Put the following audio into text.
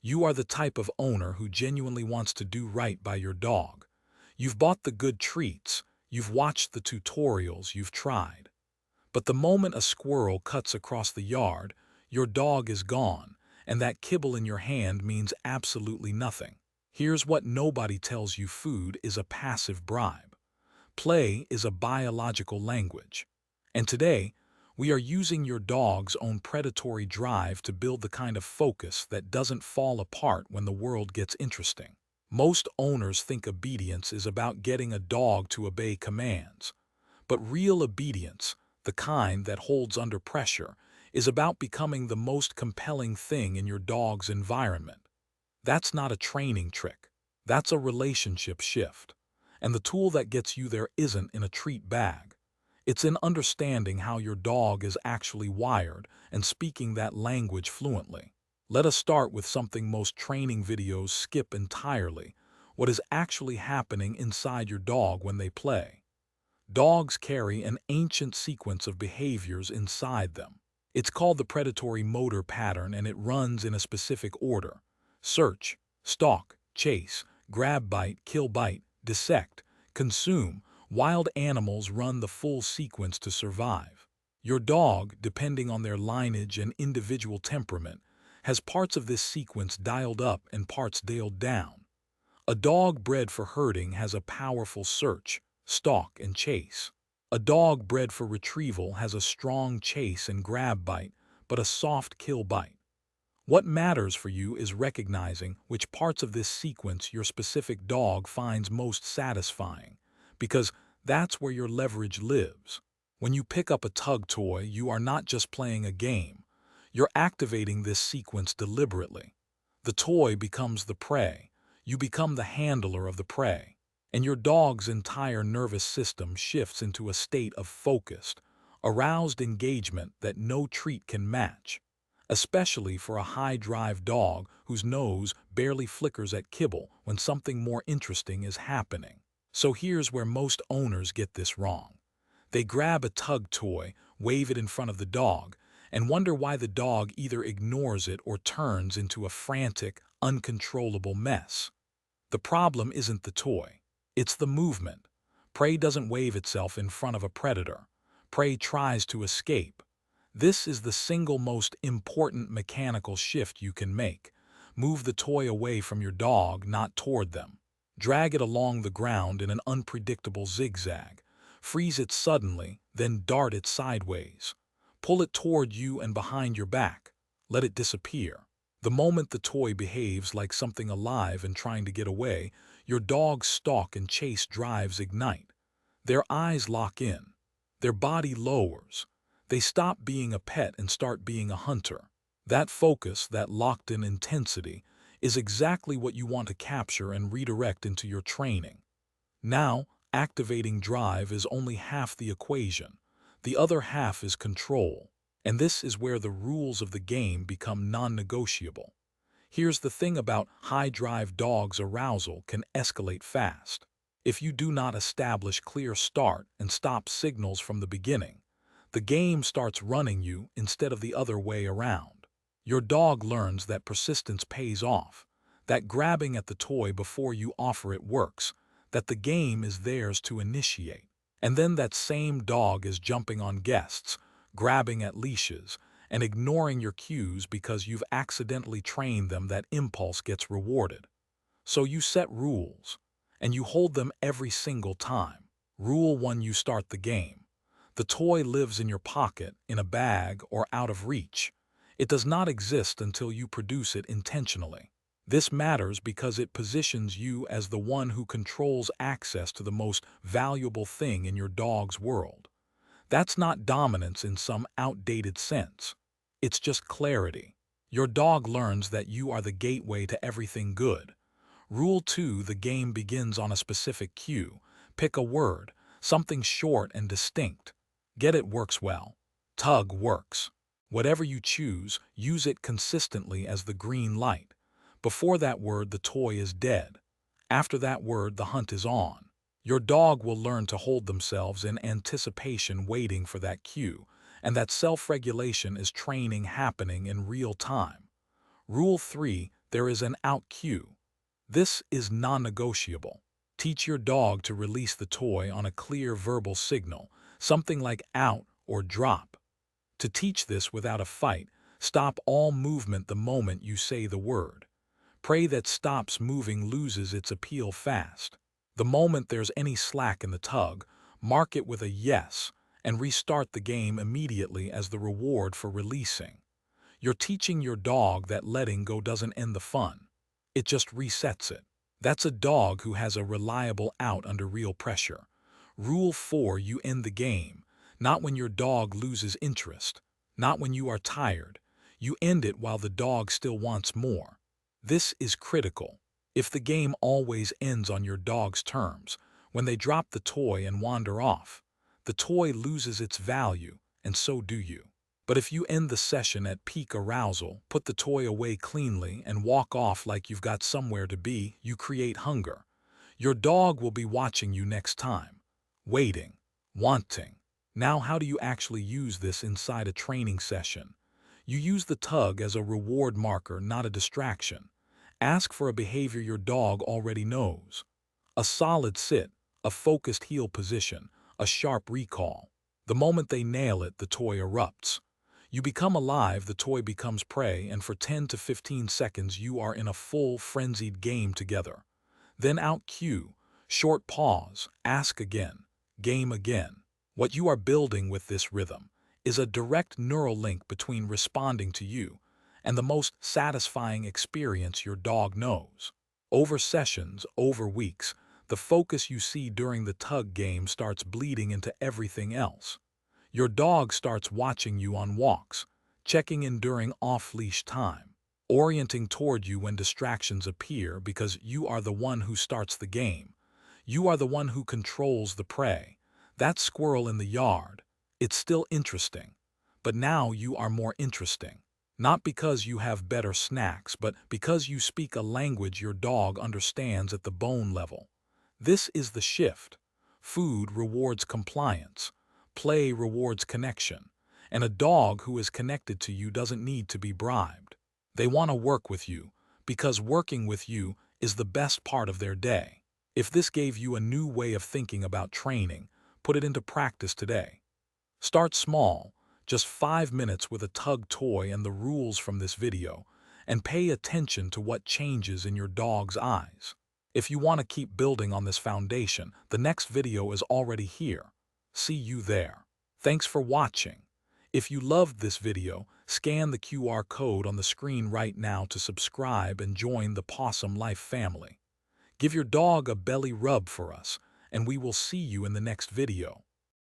You are the type of owner who genuinely wants to do right by your dog. You've bought the good treats, you've watched the tutorials, you've tried. But the moment a squirrel cuts across the yard, your dog is gone, and that kibble in your hand means absolutely nothing. Here's what nobody tells you: food is a passive bribe. Play is a biological language. And today, we are using your dog's own predatory drive to build the kind of focus that doesn't fall apart when the world gets interesting. Most owners think obedience is about getting a dog to obey commands. But real obedience, the kind that holds under pressure, is about becoming the most compelling thing in your dog's environment. That's not a training trick. That's a relationship shift. And the tool that gets you there isn't in a treat bag. It's in understanding how your dog is actually wired and speaking that language fluently. Let us start with something most training videos skip entirely: what is actually happening inside your dog when they play. Dogs carry an ancient sequence of behaviors inside them. It's called the predatory motor pattern, and it runs in a specific order: search, stalk, chase, grab, bite, kill, bite, dissect, consume. Wild animals run the full sequence to survive. Your dog, depending on their lineage and individual temperament, has parts of this sequence dialed up and parts dialed down. A dog bred for herding has a powerful search, stalk, and chase. A dog bred for retrieval has a strong chase and grab bite, but a soft kill bite. What matters for you is recognizing which parts of this sequence your specific dog finds most satisfying, because that's where your leverage lives. When you pick up a tug toy, you are not just playing a game. You're activating this sequence deliberately. The toy becomes the prey. You become the handler of the prey. And your dog's entire nervous system shifts into a state of focused, aroused engagement that no treat can match. Especially for a high-drive dog whose nose barely flickers at kibble when something more interesting is happening. So here's where most owners get this wrong. They grab a tug toy, wave it in front of the dog, and wonder why the dog either ignores it or turns into a frantic, uncontrollable mess. The problem isn't the toy. It's the movement. Prey doesn't wave itself in front of a predator. Prey tries to escape. This is the single most important mechanical shift you can make. Move the toy away from your dog, not toward them. Drag it along the ground in an unpredictable zigzag. Freeze it suddenly, then dart it sideways. Pull it toward you and behind your back. Let it disappear. The moment the toy behaves like something alive and trying to get away, your dog's stalk and chase drives ignite. Their eyes lock in. Their body lowers. They stop being a pet and start being a hunter. That focus, that locked-in intensity, is exactly what you want to capture and redirect into your training. Now, activating drive is only half the equation. The other half is control. And this is where the rules of the game become non-negotiable. Here's the thing about high-drive dogs: arousal can escalate fast. If you do not establish clear start and stop signals from the beginning, the game starts running you instead of the other way around. Your dog learns that persistence pays off, that grabbing at the toy before you offer it works, that the game is theirs to initiate. And then that same dog is jumping on guests, grabbing at leashes, and ignoring your cues because you've accidentally trained them that impulse gets rewarded. So you set rules, and you hold them every single time. Rule 1: you start the game. The toy lives in your pocket, in a bag, or out of reach. It does not exist until you produce it intentionally. This matters because it positions you as the one who controls access to the most valuable thing in your dog's world. That's not dominance in some outdated sense. It's just clarity. Your dog learns that you are the gateway to everything good. Rule 2: the game begins on a specific cue. Pick a word, something short and distinct. Get it works well. Tug works. Whatever you choose, use it consistently as the green light. Before that word, the toy is dead. After that word, the hunt is on. Your dog will learn to hold themselves in anticipation, waiting for that cue, and that self-regulation is training happening in real time. Rule 3: there is an out cue. This is non-negotiable. Teach your dog to release the toy on a clear verbal signal, something like out or drop. To teach this without a fight, stop all movement the moment you say the word. Prey that stops moving loses its appeal fast. The moment there's any slack in the tug, mark it with a yes and restart the game immediately as the reward for releasing. You're teaching your dog that letting go doesn't end the fun. It just resets it. That's a dog who has a reliable out under real pressure. Rule 4: you end the game, not when your dog loses interest, not when you are tired. You end it while the dog still wants more. This is critical. If the game always ends on your dog's terms, when they drop the toy and wander off, the toy loses its value, and so do you. But if you end the session at peak arousal, put the toy away cleanly, and walk off like you've got somewhere to be, you create hunger. Your dog will be watching you next time. Waiting. Wanting. Now, how do you actually use this inside a training session? You use the tug as a reward marker, not a distraction. Ask for a behavior your dog already knows. A solid sit, a focused heel position, a sharp recall. The moment they nail it, the toy erupts. You become alive, the toy becomes prey, and for 10 to 15 seconds you are in a full, frenzied game together. Then out cue, short pause, ask again, game again. What you are building with this rhythm is a direct neural link between responding to you and the most satisfying experience your dog knows. Over sessions, over weeks, the focus you see during the tug game starts bleeding into everything else. Your dog starts watching you on walks, checking in during off-leash time, orienting toward you when distractions appear because you are the one who starts the game. You are the one who controls the prey. That squirrel in the yard, it's still interesting, but now you are more interesting. Not because you have better snacks, but because you speak a language your dog understands at the bone level. This is the shift. Food rewards compliance. Play rewards connection. And a dog who is connected to you doesn't need to be bribed. They want to work with you, because working with you is the best part of their day. If this gave you a new way of thinking about training, put it into practice today. Start small, just 5 minutes with a tug toy and the rules from this video, and pay attention to what changes in your dog's eyes. If you want to keep building on this foundation, the next video is already here. See you there. Thanks for watching. If you loved this video, scan the QR code on the screen right now to subscribe and join the Pawsome Life family. Give your dog a belly rub for us, and we will see you in the next video.